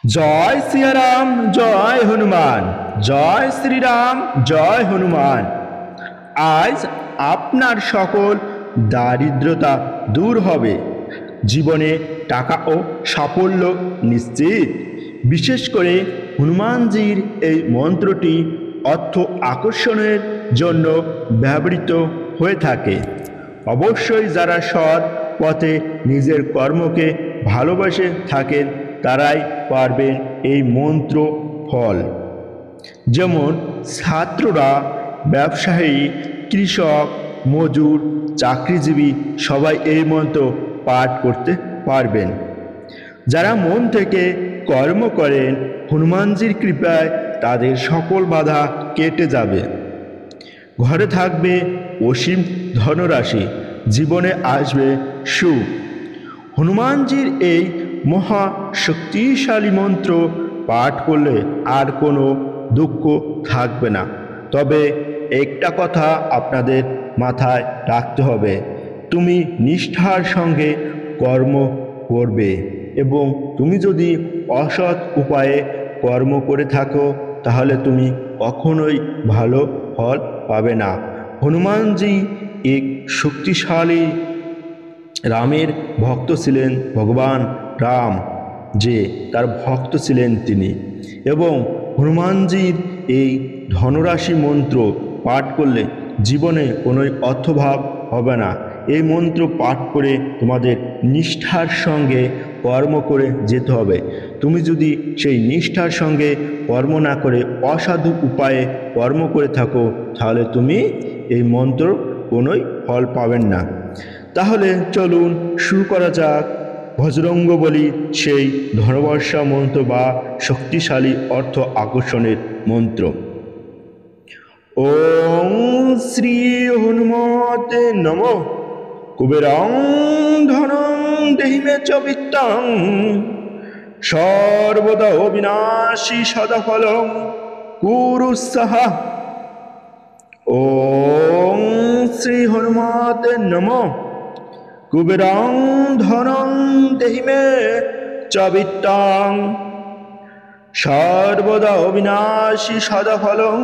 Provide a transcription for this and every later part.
জয় সিয়ারাম, জয় হনুমান। জয় শ্রীরাম, জয় হনুমান। আজ আপনার সকল দারিদ্রতা দূর হবে, জীবনে টাকা ও সাফল্য নিশ্চিত। বিশেষ করে হনুমানজির এই মন্ত্রটি অর্থ আকর্ষণের জন্য ব্যবহৃত হয়ে থাকে। অবশ্যই যারা সৎ পথে নিজের কর্মকে ভালোবেসে থাকেন তারাই পারবেন এই মন্ত্র ফল। যেমন ছাত্ররা, ব্যবসায়ী, কৃষক, মজুর, চাকরিজীবী সবাই এই মন্ত্র পাঠ করতে পারবেন। যারা মন থেকে কর্ম করেন, হনুমানজির কৃপায় তাদের সকল বাধা কেটে যাবে। ঘরে থাকবে অসীম ধনরাশি, জীবনে আসবে সুখ। হনুমানজির এই মহা শক্তিশালী মন্ত্র পাঠ করলে আর কোনো দুঃখ থাকবে না। তবে একটা কথা আপনাদের মাথায় রাখতে হবে, তুমি নিষ্ঠার সঙ্গে কর্ম করবে এবং তুমি যদি অসৎ উপায়ে কর্ম করে থাকো তাহলে তুমি কখনোই ভালো ফল পাবে না। হনুমানজি এক শক্তিশালী রামের ভক্ত ছিলেন, ভগবান রাম যে তার ভক্ত ছিলেন তিনি। এবং হনুমানজির এই ধনরাশি মন্ত্র পাঠ করলে জীবনে কোনো অর্থভাব হবে না। এই মন্ত্র পাঠ করে তোমাদের নিষ্ঠার সঙ্গে কর্ম করে যেতে হবে। তুমি যদি সেই নিষ্ঠার সঙ্গে কর্ম না করে অসাধু উপায়ে কর্ম করে থাকো তাহলে তুমি এই মন্ত্র কোনোই ফল পাবেন না। তাহলে চলুন শুরু করা যাক বজরঙ্গ বলি সেই ধনবর্ষা মন্ত্র বা শক্তিশালী অর্থ আকর্ষণের মন্ত্র। ওং শ্রী হনুমতে নমঃ। কুবেরং ধনং দেহি মে চ বিত্তং, সর্বদা অবিনাশী সদাফলং কুরু সাহা। ওং শ্রী হনুমতে নমঃ। কুবেরং ধনং দেহি মে চ বিত্তং, সর্বদা অবিনাশী সদাফলং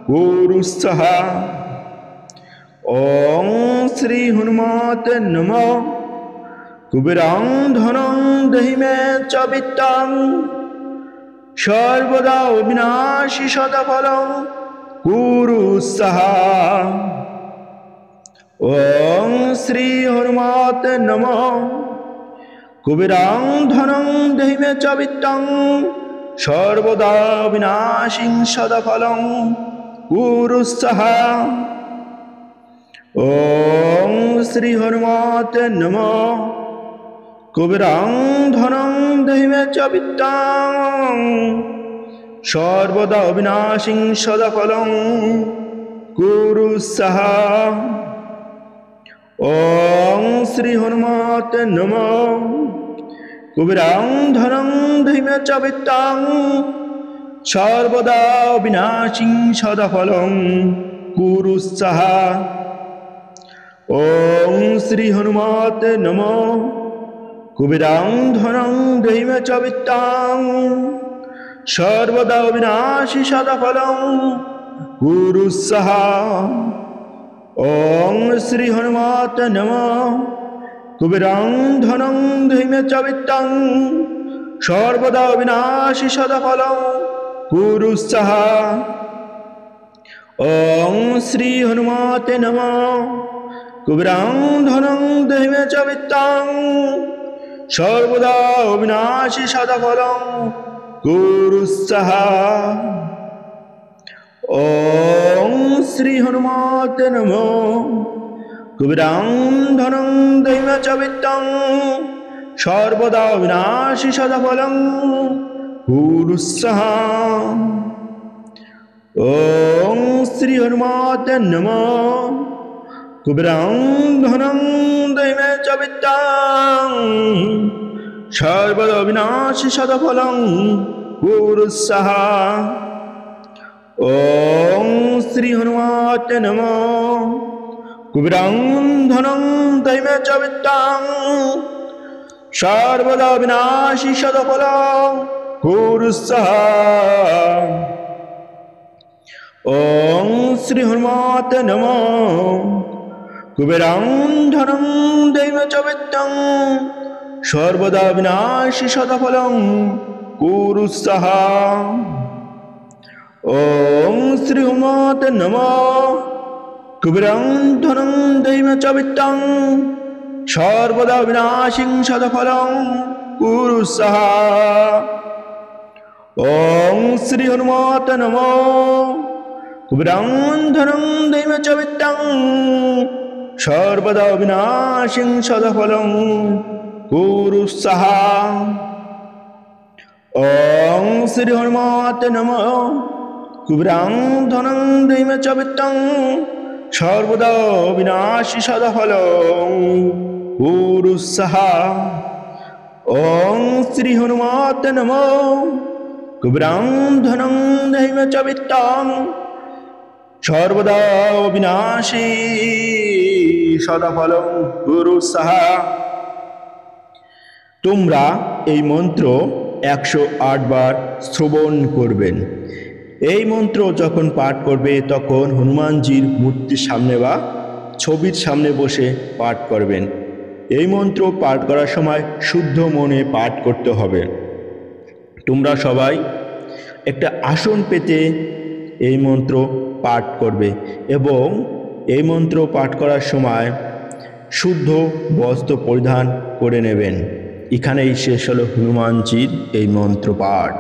কুরু সাহা। ওং শ্রী হনুমতে নমঃ। কুবেরং ধনং দেহি মে চ বিত্তং, সর্বদা অবিনাশী সদাফলং কুরু সাহা। ওং শ্রী হনুমতে নমঃ। কুবেরং ধনং দেহি মে চ বিত্তং, সর্বদা বিনাশিং সদাফলং কুরু সাহা। ওং শ্রী হনুমতে নমঃ। কুবেরং ধনং দেহি মে চ বিত্তং, সর্বদা বিনাশিং সদাফলং কুরু সাহা। ওং শ্রী হনুমতে নমঃ। কুবেরং ধনং দেহি মে চ বিত্তং, সর্বদা বিনাশিং সদাফলং কুরু সাহা। ওং শ্রী হনুমতে নমঃ। কুবেরং ধনং দেহি মে চ বিত্তং, সর্বদা বিনাশী সদাফলং কুরু সাহা। ওং শ্রী হনুমতে নমঃ। কুবেরং ধনং দেহি মে চ বিত্তং, সর্বদা বিনাশী সদাফলং কুরু সাহা। ওং শ্রী হনুমতে নমঃ। কুবেরং ধনং দেহি মে চ বিত্তং, সর্বদা বিনাশী সদাফলং কুরু সাহা। ওং শ্রী হনুমতে নমঃ। কুবেরং ধনং দেহি মে চ বিত্তং, সর্বদা বিনাশী সদাফলং কুরু সাহা। ওং শ্রী হনুমতে নমঃ। কুবেরং ধনং দেহি মে চ বিত্তং, সর্বদা বিনাশী সদাফলং কুরু সাহা। ওং শ্রী হনুমতে নমঃ। কুবেরং ধনং দেহি মে চ বিত্তং, সর্বদা বিনাশী সদাফলং কুরু সাহা। ওং শ্রী হনুমতে নমঃ। কুবেরং ধনং দৈব চ বিত্তং সর্বদা বিনাশী সদাফলং কুরু সাহা। ওং শ্রী হনুমতে নমঃ। কুবেরং ধনং দৈব চ বিত্তং সর্বদা বিনাশিং সদাফলং কুরু সাহা। ওং শ্রী হনুমতে নমঃ। কুবেরং ধনং দৈব চ বিত্তং সর্বদা বিনাশিং সদাফলং কুরু সাহা। ওং শ্রী হনুমতে নমঃ। কুবেরং ধনং দৈব চ বিত্তং সর্বদা বিনাশী সদাফলং কুরু সাহা। ওং শ্রী হনুমতে নমঃ। কুবেরং ধনং দৈব চ বিত্তং সর্বদা বিনাশী সদাফলং কুরু সাহা। তোমরা এই মন্ত্র 108 বার শ্রবণ করবেন। এই মন্ত্র যখন পাঠ করবে তখন হনুমানজির মূর্তির সামনে বা ছবির সামনে বসে পাঠ করবেন। এই মন্ত্র পাঠ করার সময় শুদ্ধ মনে পাঠ করতে হবে। তোমরা সবাই একটা আসন পেতে এই মন্ত্র পাঠ করবে এবং এই মন্ত্র পাঠ করার সময় শুদ্ধ বস্ত্র পরিধান করে নেবেন। এখানেই শেষ হলো হনুমানজির এই মন্ত্র পাঠ।